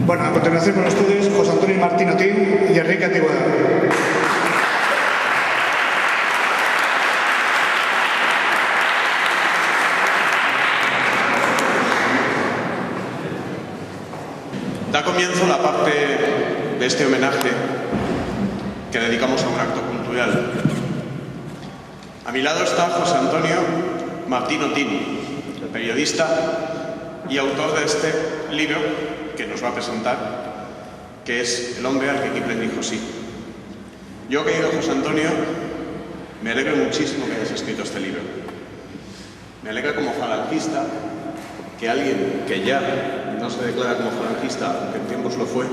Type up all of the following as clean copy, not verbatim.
Bueno, a continuación con ustedes, José Antonio Martín Otín y Enrique Antigüedad. Da comienzo la parte de este homenaje que dedicamos a un acto cultural. A mi lado está José Antonio Martín Otín, el periodista y autor de este libro que nos va a presentar, que es El hombre al que Kipling dijo sí. Yo, querido José Antonio, me alegro muchísimo que hayas escrito este libro. Me alegra como falangista que alguien que ya no se declara como falangista, aunque en tiempos lo fue,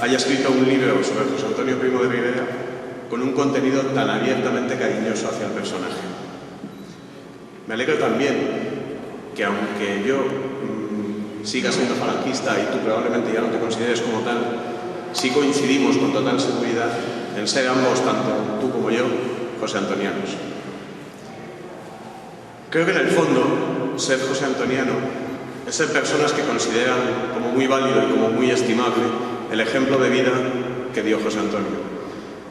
haya escrito un libro sobre José Antonio Primo de Rivera con un contenido tan abiertamente cariñoso hacia el personaje. Me alegro también que, aunque yo siga siendo falangista y tú probablemente ya no te consideres como tal, sí coincidimos con total seguridad en ser ambos, tanto tú como yo, José Antonianos. Creo que en el fondo, ser José Antoniano es ser personas que consideran como muy válido y como muy estimable el ejemplo de vida que dio José Antonio.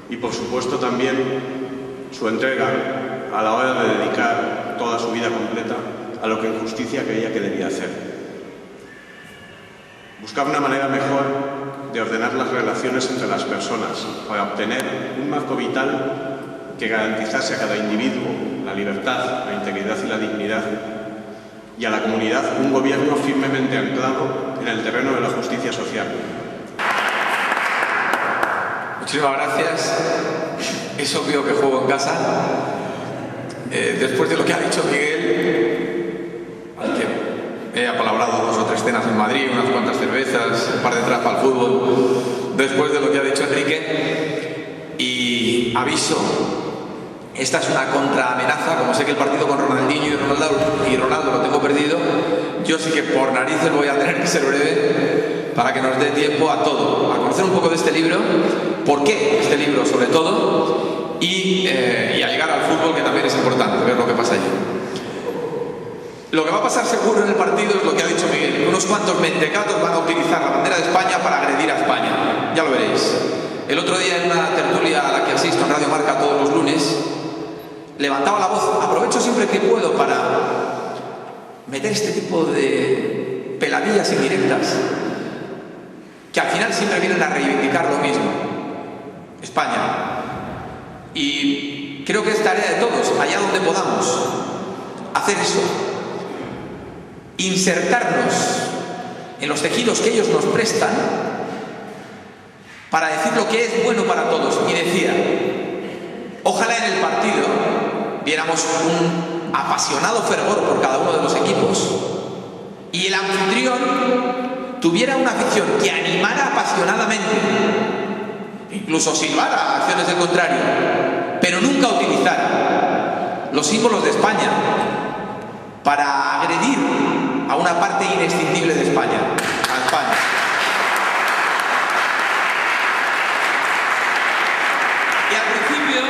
Y por supuesto también su entrega a la hora de dedicar toda su vida completa a lo que en justicia creía que debía hacer. Buscar una manera mejor de ordenar las relaciones entre las personas para obtener un marco vital que garantizase a cada individuo la libertad, la integridad y la dignidad, y a la comunidad un gobierno firmemente anclado en el terreno de la justicia social. Muchísimas gracias. Es obvio que juego en casa. Después de lo que ha dicho Miguel, al que he apalabrado 2 o 3 cenas en Madrid, unas cuantas cervezas, un par de entradas para el fútbol, después de lo que ha dicho Enrique, y aviso, esta es una contraamenaza. Como sé que el partido con Ronaldinho y Ronaldo lo tengo perdido, yo sí que por narices voy a tener que ser breve para que nos dé tiempo a todo, a conocer un poco de este libro, por qué este libro sobre todo, y a llegar al fútbol, que también es importante, ver lo que pasa allí. Lo que va a pasar seguro en el partido es lo que ha dicho Miguel. Unos cuantos mentecatos van a utilizar la bandera de España para agredir a España. Ya lo veréis. El otro día, en una tertulia a la que asisto en Radio Marca todos los lunes, levantaba la voz. Aprovecho siempre que puedo para meter este tipo de peladillas indirectas que al final siempre vienen a reivindicar lo mismo: España. Y creo que es tarea de todos, allá donde podamos, hacer eso, insertarnos en los tejidos que ellos nos prestan para decir lo que es bueno para todos. Y decía, ojalá en el partido viéramos un apasionado fervor por cada uno de los equipos y el anfitrión tuviera una afición que animara apasionadamente, incluso silbara acciones del contrario, pero nunca utilizara los símbolos de España para agredir a una parte inescindible de España, a España. Y al principio,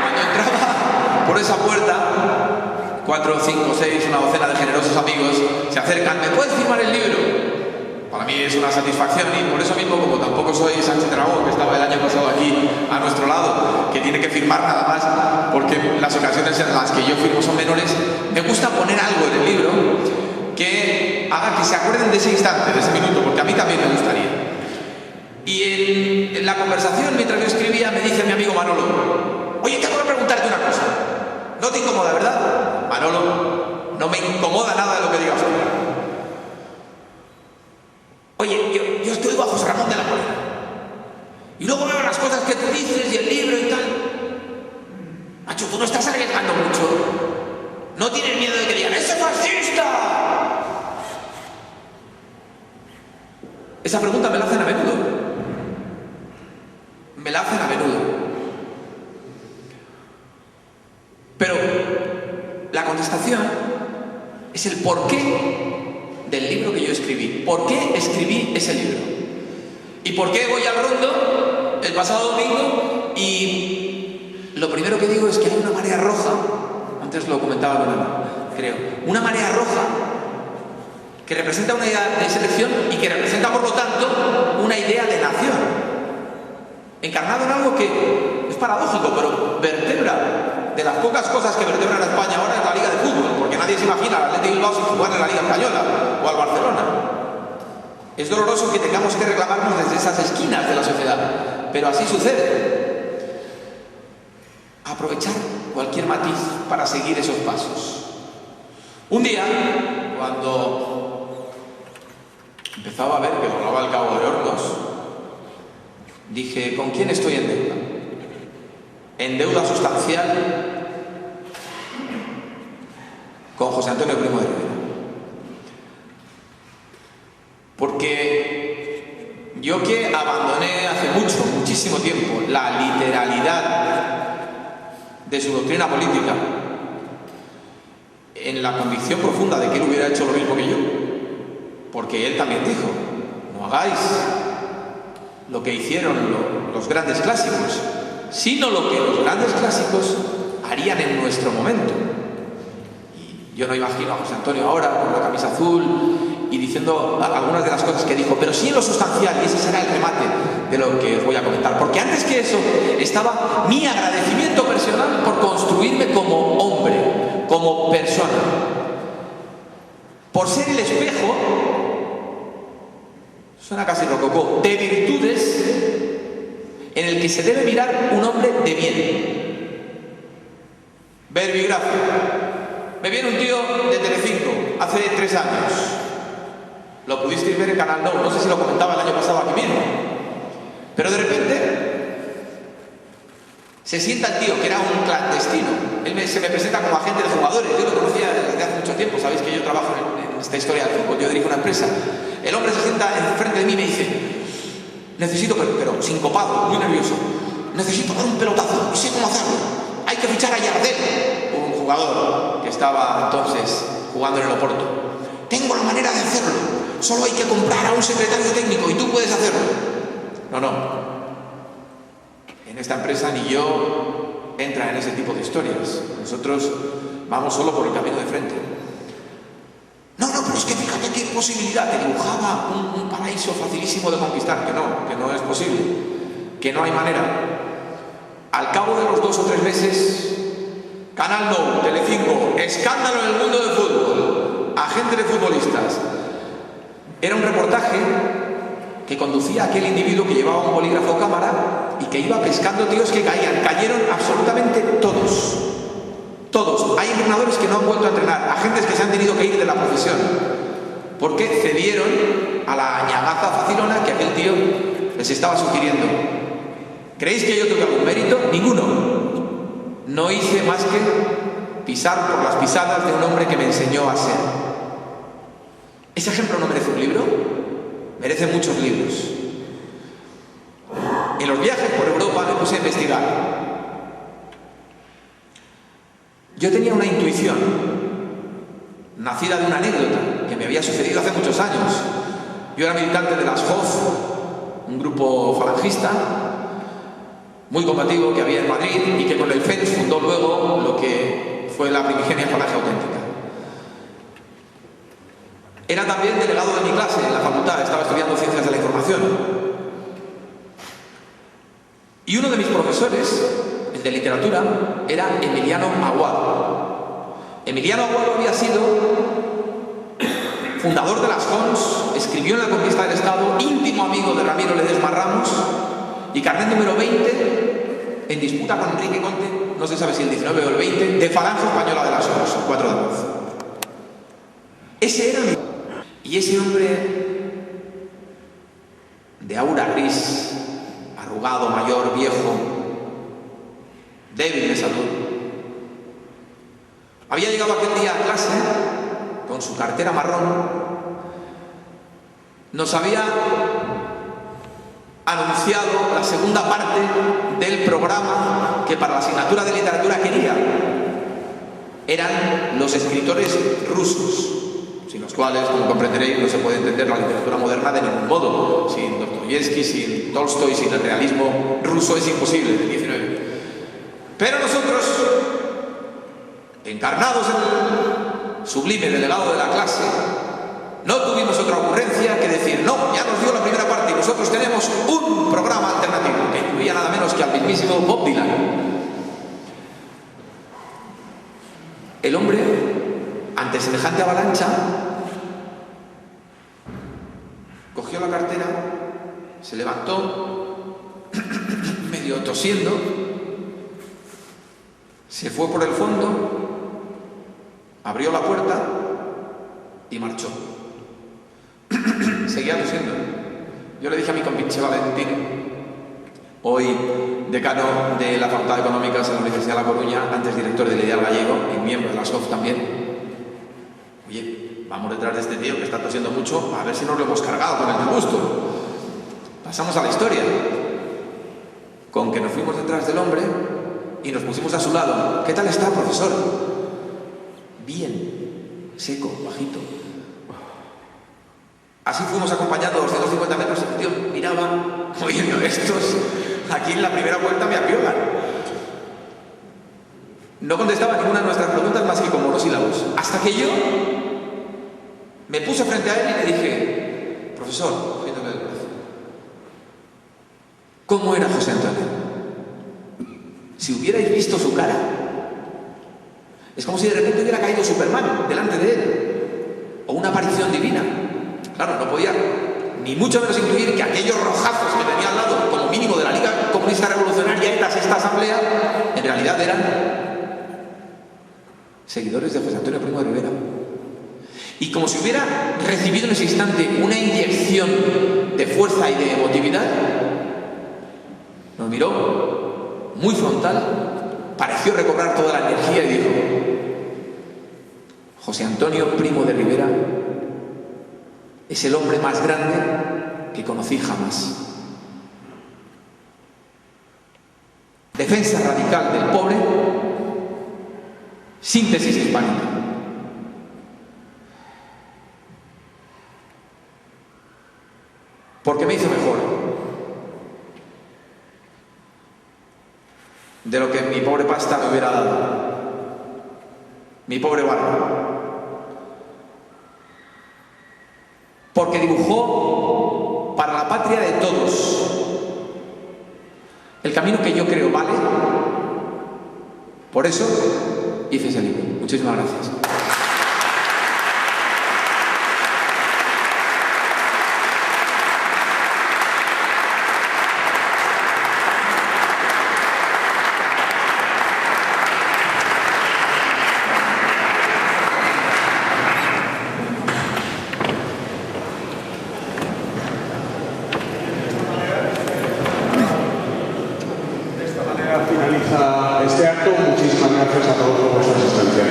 cuando entraba por esa puerta, 4, 5, 6, una docena de generosos amigos se acercan: ¿me puedes firmar el libro? Para mí es una satisfacción, y por eso mismo, como tampoco soy Sánchez Dragón, que estaba el año pasado aquí a nuestro lado, que tiene que firmar nada más, porque las ocasiones en las que yo firmo son menores, me gusta poner algo en el libro que haga que se acuerden de ese instante, de ese minuto, porque a mí también me gustaría. Y en la conversación, mientras yo escribía, me dice mi amigo Manolo: oye, tengo que preguntarte una cosa. No te incomoda, ¿verdad? Manolo, no me incomoda nada de lo que digas hoy. Oye, yo estoy bajo José Ramón de la Morena y luego veo las cosas que tú dices y el libro y tal. Macho, tú no estás arriesgando mucho. No tienes miedo de que digan: ¡ese fascista! Esa pregunta me la hacen a menudo. Me la hacen a menudo. Pero la contestación es el porqué del libro que yo escribí. ¿Por qué escribí ese libro? ¿Y por qué voy al Rondo el pasado domingo? Y lo primero que digo es que hay una marea roja. Antes lo comentaba con Ana, creo. Una marea roja que representa una idea de selección y que representa, por lo tanto, idea de nación, encarnado en algo que es paradójico, pero vertebra, de las pocas cosas que vertebran a España ahora, es la Liga de Fútbol, porque nadie se imagina al Athletic Bilbao sin jugar en la Liga Española o al Barcelona. Es doloroso que tengamos que reclamarnos desde esas esquinas de la sociedad, pero así sucede. Aprovechar cualquier matiz para seguir esos pasos. Un día, cuando empezaba a ver que doblaba el Cabo de Hornos, dije, ¿con quién estoy en deuda? En deuda sustancial con José Antonio Primo de Rivera. Porque yo, que abandoné hace muchísimo tiempo la literalidad de su doctrina política, en la convicción profunda de que él hubiera hecho lo mismo que yo, porque él también dijo, no hagáis lo que hicieron los grandes clásicos, sino lo que los grandes clásicos harían en nuestro momento. Y yo no imagino a José Antonio ahora con la camisa azul y diciendo algunas de las cosas que dijo, pero sí en lo sustancial, y ese será el remate de lo que os voy a comentar, porque antes que eso estaba mi agradecimiento personal por construirme como hombre, como persona, por ser el espejo, suena casi rococó, de virtudes en el que se debe mirar un hombre de bien. Verbigracia. Me viene un tío de Telecinco hace 3 años. Lo pudisteis ver en Canal 9, no sé si lo comentaba el año pasado aquí mismo. Pero de repente se sienta el tío, que era un clandestino. Él se me presenta como agente de jugadores. Yo lo conocía desde hace mucho tiempo. Sabéis que yo trabajo en esta historia del fútbol. Yo dirijo una empresa. El hombre se sienta enfrente de mí y me dice, necesito, pero sincopado, muy nervioso, necesito dar un pelotazo y sé cómo hacerlo. Hay que fichar a Yardel, un jugador que estaba entonces jugando en el Oporto. Tengo la manera de hacerlo, solo hay que comprar a un secretario técnico y tú puedes hacerlo. No, en esta empresa ni yo entra en ese tipo de historias. Nosotros vamos solo por el camino de frente. No, pero es que fíjate qué posibilidad, te dibujaba un paraíso facilísimo de conquistar, que no es posible, que no hay manera. Al cabo de los 2 o 3 meses, Canal 9, Telecinco, escándalo en el mundo del fútbol, agente de futbolistas. Era un reportaje que conducía a aquel individuo que llevaba un bolígrafo o cámara y que iba pescando tíos que cayeron absolutamente todos. Todos. Hay entrenadores que no han vuelto a entrenar, agentes que se han tenido que ir de la profesión, porque cedieron a la ñagaza facilona que aquel tío les estaba sugiriendo. ¿Creéis que yo tuve algún mérito? Ninguno. No hice más que pisar por las pisadas de un hombre que me enseñó a ser. ¿Ese ejemplo no merece un libro? Merece muchos libros. En los viajes por Europa me puse a investigar. Yo tenía una intuición, nacida de una anécdota que me había sucedido hace muchos años. Yo era militante de las JOF, un grupo falangista muy combativo que había en Madrid y que con el FENS fundó luego lo que fue la primigenia Falange Auténtica. Era también delegado de mi clase en la facultad, estaba estudiando Ciencias de la Información. Y uno de mis profesores, el de literatura, era Emiliano Aguado. Emiliano Aguado había sido fundador de las JONS, escribió en La conquista del Estado, íntimo amigo de Ramiro Ledesma Ramos y carnet número 20 en disputa con Enrique Conte, no se sabe si el 19 o el 20, de Falange Española de las JONS, el 4 de marzo. Ese era mi... Y ese hombre de aura gris, arrugado, mayor, viejo, débil de salud, había llegado aquel día a clase con su cartera marrón, nos había anunciado la segunda parte del programa que para la asignatura de literatura quería. Eran los escritores rusos, sin los cuales, como comprenderéis, no se puede entender la literatura moderna de ningún modo. Sin Dostoyevsky, sin Tolstoy, sin el realismo ruso es imposible del 19. Pero nosotros, encarnados en el sublime delegado de la clase, no tuvimos otra ocurrencia que decir, no, ya nos dio la primera parte y nosotros tenemos semejante avalancha, cogió la cartera, se levantó, medio tosiendo, se fue por el fondo, abrió la puerta y marchó. Seguía tosiendo. Yo le dije a mi compinche Valentín, hoy decano de la Facultad de Económicas en la Universidad de La Coruña, antes director del Ideal Gallego y miembro de la SOF también, oye, vamos detrás de este tío que está tosiendo mucho a ver si nos lo hemos cargado con el disgusto. Pasamos a la historia, con que nos fuimos detrás del hombre y nos pusimos a su lado. ¿Qué tal está, profesor? Bien, seco, bajito. Así fuimos acompañando 250 metros y el tío miraba, oyendo estos, aquí en la primera vuelta me apiolan. No contestaba ninguna de nuestras preguntas más que con monosílabos. Hasta que yo me puse frente a él y le dije, profesor, cogiéndole el brazo, ¿cómo era José Antonio? Si hubierais visto su cara, es como si de repente hubiera caído Superman delante de él, o una aparición divina. Claro, no podía ni mucho menos intuir que aquellos rojazos que tenía al lado, como mínimo de la Liga Comunista Revolucionaria, esta asamblea, en realidad eran seguidores de José Antonio Primo de Rivera. Y como si hubiera recibido en ese instante una inyección de fuerza y de emotividad, nos miró muy frontal, pareció recobrar toda la energía y dijo, José Antonio Primo de Rivera es el hombre más grande que conocí jamás. Defensa radical del pobre, síntesis hispánica. Porque me hizo mejor de lo que mi pobre pasta me hubiera dado, mi pobre barro. Porque dibujó para la patria de todos el camino que yo creo vale. Por eso hice ese libro. Muchísimas gracias. Finaliza este acto. Muchísimas gracias a todos por vuestra asistencia.